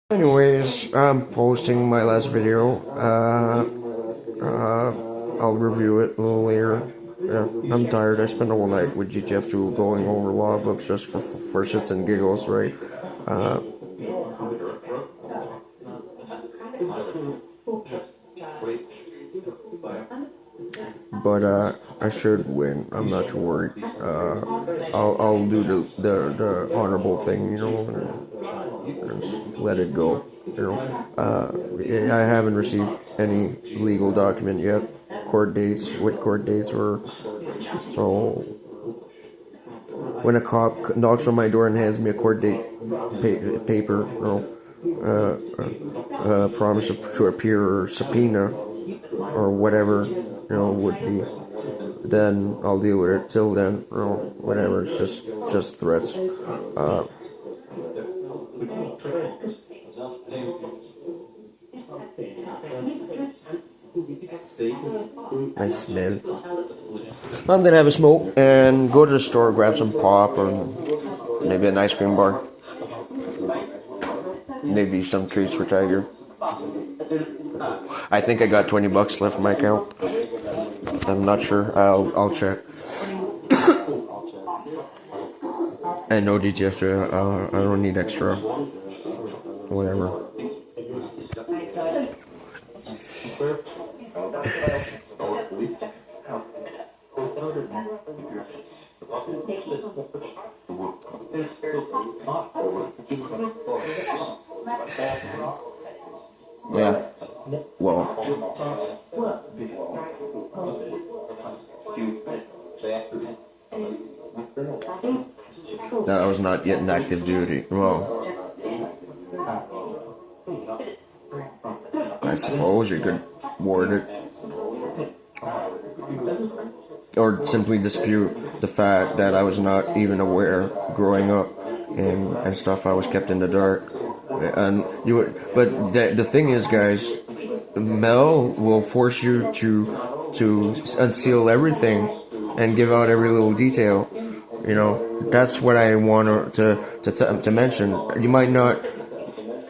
Anyways, I'm posting my last video. I'll review it a little later. I'm tired. I spent the whole night with GTF2 going over logbooks just for shits and giggles, right? Uh, but I should win. I'm not too worried. I'll do the honorable thing, and just let it go. I haven't received any legal document yet. What court dates were. So when a cop knocks on my door and hands me a court date paper, promise to appear or subpoena or whatever, would be, then I'll deal with it. Till then, whatever. It's just threats. I smell. I'm gonna have a smoke and go to the store, grab some pop or maybe an ice cream bar. Maybe some treats for Tiger. I think I got $20 left in my account. I'm not sure. I'll check. I know GTF. I don't need extra. Whatever. Yeah. Well. No, I was not yet in active duty. Well, I suppose you could word it. Or simply dispute the fact that I was not even aware growing up and stuff. I was kept in the dark. And but the thing is, guys, Mel will force you to unseal everything and give out every little detail. That's what I want to mention. You might not,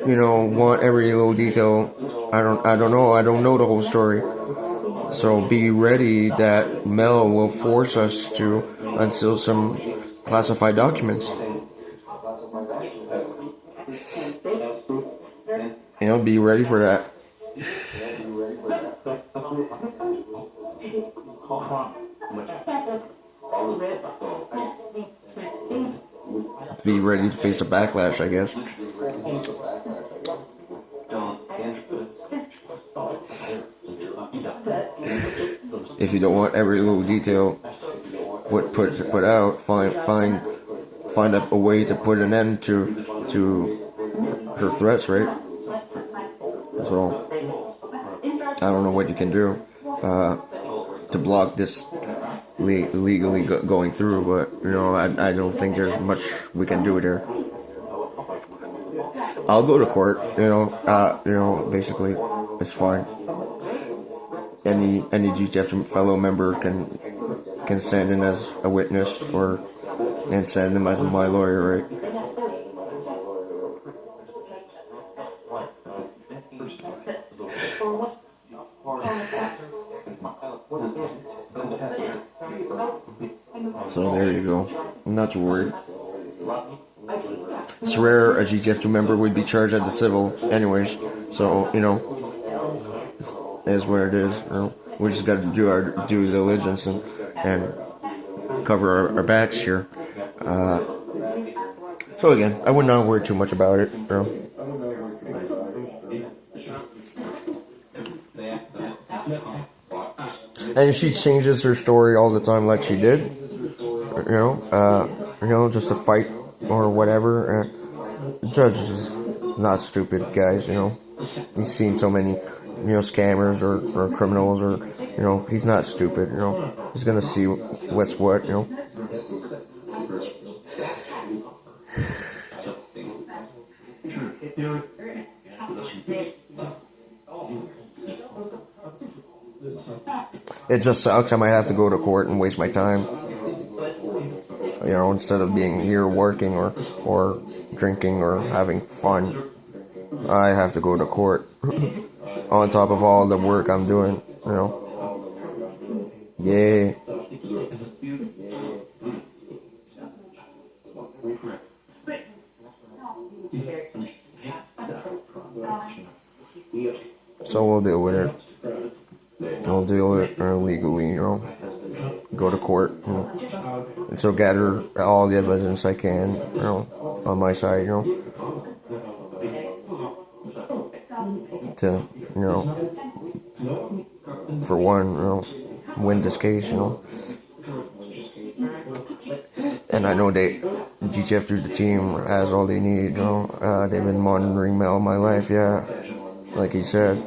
want every little detail. I don't know. I don't know the whole story. So be ready that Mel will force us to unseal some classified documents. Be ready for that. Be ready to face the backlash, I guess. If you don't want every little detail put out, find a way to put an end to her threats, right? So I don't know what you can do to block this legally going through, but I don't think there's much we can do there. I'll go to court, basically it's fine. Any GTF fellow member can send in as a witness and send him as my lawyer, right? So there you go. I'm not too worried. It's rare a GTF2 member would be charged at the civil anyways. So, it is what it is. We just got to do our due diligence and cover our backs here. So again, I would not worry too much about it. And she changes her story all the time, like she did. Just to fight or whatever. The judge is not stupid, guys. He's seen so many, scammers or criminals, or he's not stupid. He's gonna see what's what. It just sucks. I might have to go to court and waste my time. Instead of being here working or drinking or having fun. I have to go to court on top of all the work I'm doing, you know. Yeah. So we'll deal with it. We'll deal with it legally, you know. Go to court, you know. And so gather all the evidence I can, you know, on my side, you know. To, you know, for one, you know, win this case, you know. And I know GTF through the team has all they need, you know. They've been monitoring me all my life, yeah, like he said.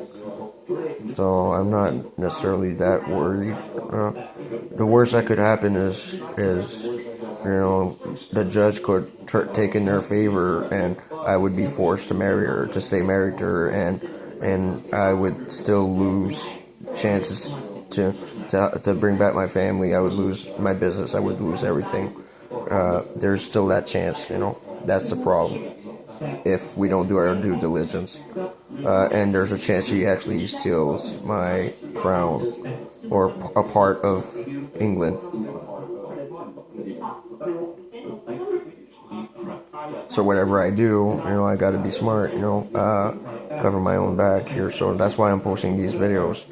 So I'm not necessarily that worried. The worst that could happen is you know, the judge could take in their favor, and I would be forced to marry her, to stay married to her, and I would still lose chances to bring back my family. I would lose my business. I would lose everything. There's still that chance, you know. That's the problem. If we don't do our due diligence, and there's a chance she actually steals my crown or a part of England. So whatever I do, you know, I got to be smart, you know, cover my own back here. So that's why I'm posting these videos,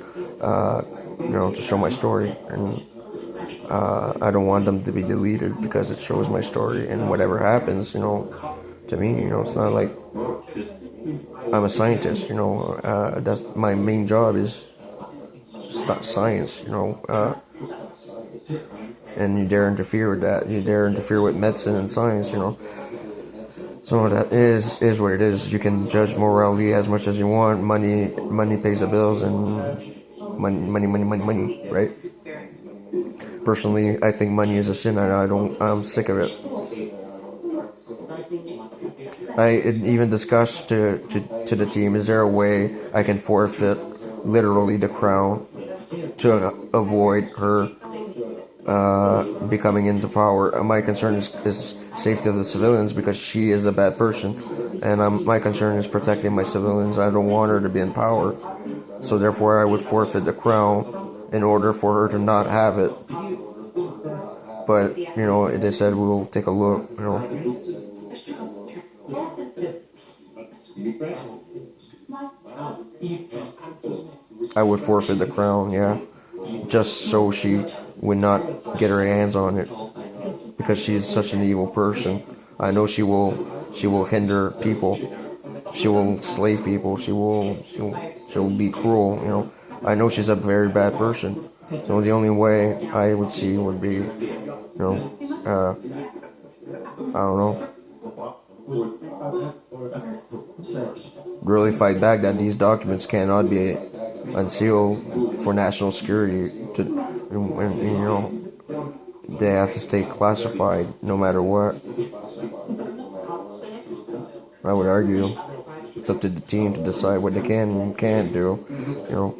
you know, to show my story. And I don't want them to be deleted because it shows my story. And whatever happens, you know, to me, you know, it's not like I'm a scientist, you know. That's my main job is science, you know. And you dare interfere with that. You dare interfere with medicine and science, you know. So that is what it is. You can judge morality as much as you want. Money pays the bills, and money, right? Personally, I think money is a sin, and I'm sick of it. I even discussed to the team, is there a way I can forfeit literally the crown to avoid her becoming into power? My concern is safety of the civilians, because she is a bad person, and my concern is protecting my civilians. I don't want her to be in power, so therefore I would forfeit the crown in order for her to not have it. But you know, they said we'll take a look, you know. I would forfeit the crown, yeah, just so she would not get her hands on it, because she is such an evil person. I know she will hinder people. She will slave people. She'll be cruel, you know. I know she's a very bad person. So the only way I would see would be, you know, I don't know, really fight back that these documents cannot be unsealed for national security. And, you know, they have to stay classified no matter what. I would argue it's up to the team to decide what they can and can't do, you know.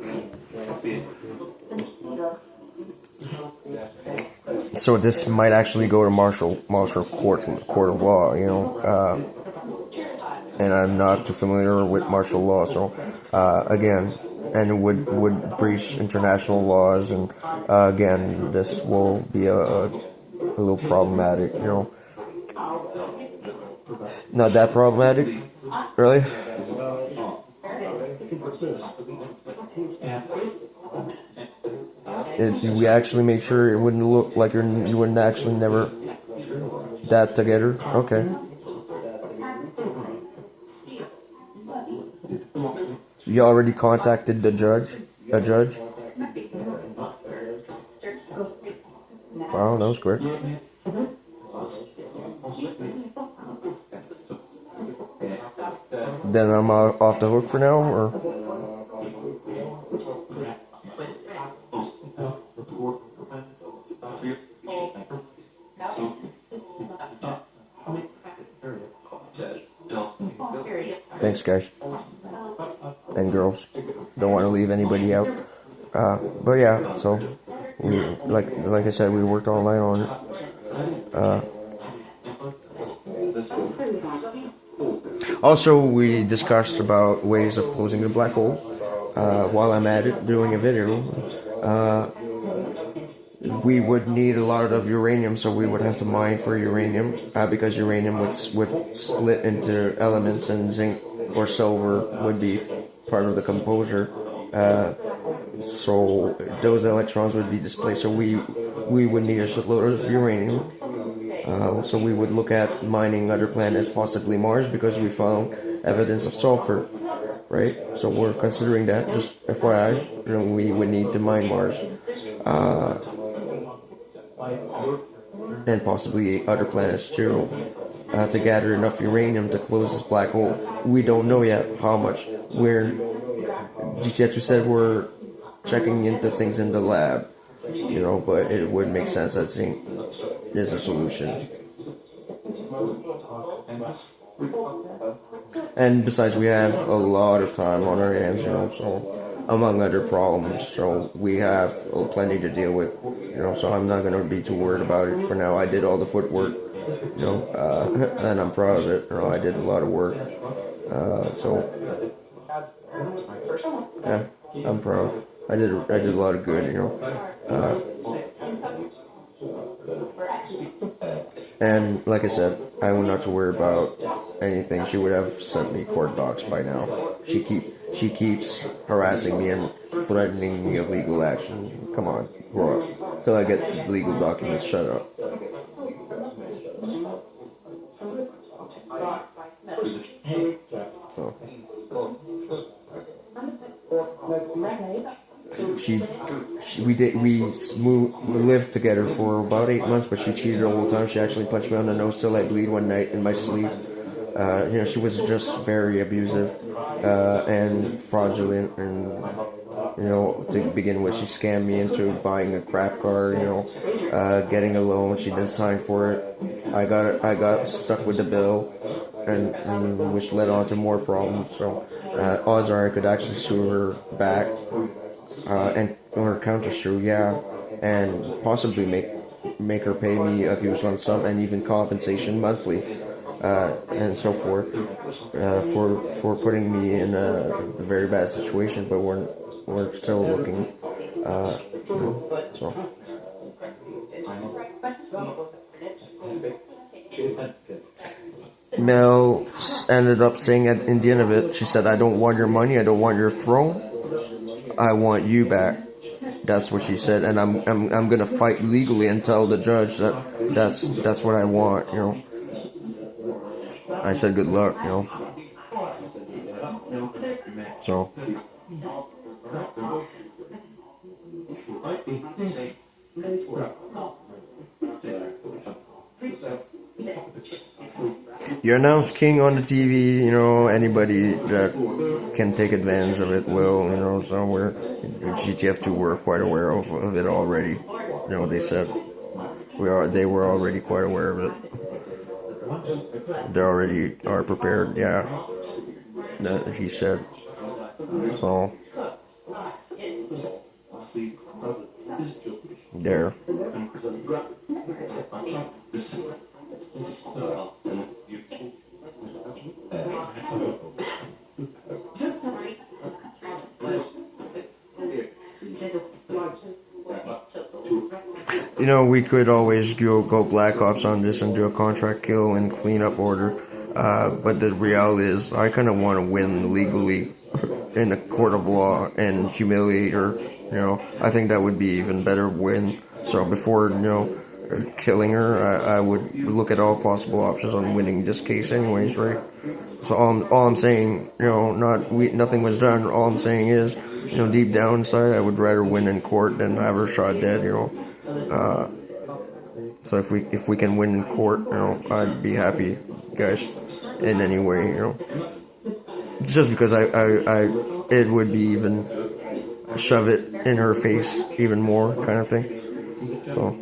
So this might actually go to martial court of law, you know. And I'm not too familiar with martial law, so again, and it would breach international laws, and again, this will be a little problematic, you know. Not that problematic, really. We actually made sure it wouldn't look like you wouldn't actually never that together. Okay. You already contacted the judge? A judge? Wow, that was quick. Then I'm off the hook for now, or? Thanks, guys. And girls. Don't want to leave anybody out. But yeah, so we like I said, we worked all night on it. Also, we discussed about ways of closing the black hole. While I'm at it, doing a video, we would need a lot of uranium, so we would have to mine for uranium because uranium would split into elements, and zinc or silver would be part of the composure. So those electrons would be displaced. So we would need a shitload of uranium. So we would look at mining other planets, possibly Mars, because we found evidence of sulfur, right? So we're considering that. Just FYI, we would need to mine Mars, and possibly other planets too, to gather enough uranium to close this black hole. We don't know yet how much. GTF said we're checking into things in the lab, but it would make sense. I think there's a solution. And besides, we have a lot of time on our hands, so among other problems, so we have plenty to deal with, so I'm not going to be too worried about it for now. I did all the footwork, and I'm proud of it. I did a lot of work, so yeah, I'm proud. I did a lot of good, and like I said, I would not to worry about anything. She would have sent me court docs by now. She keeps harassing me and threatening me of legal action. Come on, grow up. Till I get legal documents. Shut up. So. We lived together for about 8 months, but she cheated all the time. She actually punched me on the nose till I bleed one night in my sleep. She was just very abusive, and fraudulent, and to begin with, she scammed me into buying a crap car, getting a loan. She didn't sign for it. I got stuck with the bill, and which led on to more problems. So odds are I could actually sue her back, or counter sue, and possibly make her pay me a huge lump sum and even compensation monthly, and so forth, for putting me in a very bad situation. But we're still looking, so. Mel ended up saying at in the end of it, she said, "I don't want your money, I don't want your throne, I want you back." That's what she said, and I'm gonna fight legally and tell the judge that's what I want. I said, "Good luck," So. You're announced king on the TV, anybody that can take advantage of it will, so we're, GTF2 were quite aware of it already. They said they were already quite aware of it. They already are prepared, that he said. So, there. We could always go Black Ops on this and do a contract kill and clean up order, but the reality is I kind of want to win legally in a court of law and humiliate her. I think that would be even better win. So before killing her, I would look at all possible options on winning this case, anyways, right? So all I'm saying, nothing was done. All I'm saying is, deep down inside, I would rather win in court than have her shot dead. So if we can win in court, I'd be happy, guys, in any way, just because it would be even shove it in her face even more kind of thing. So.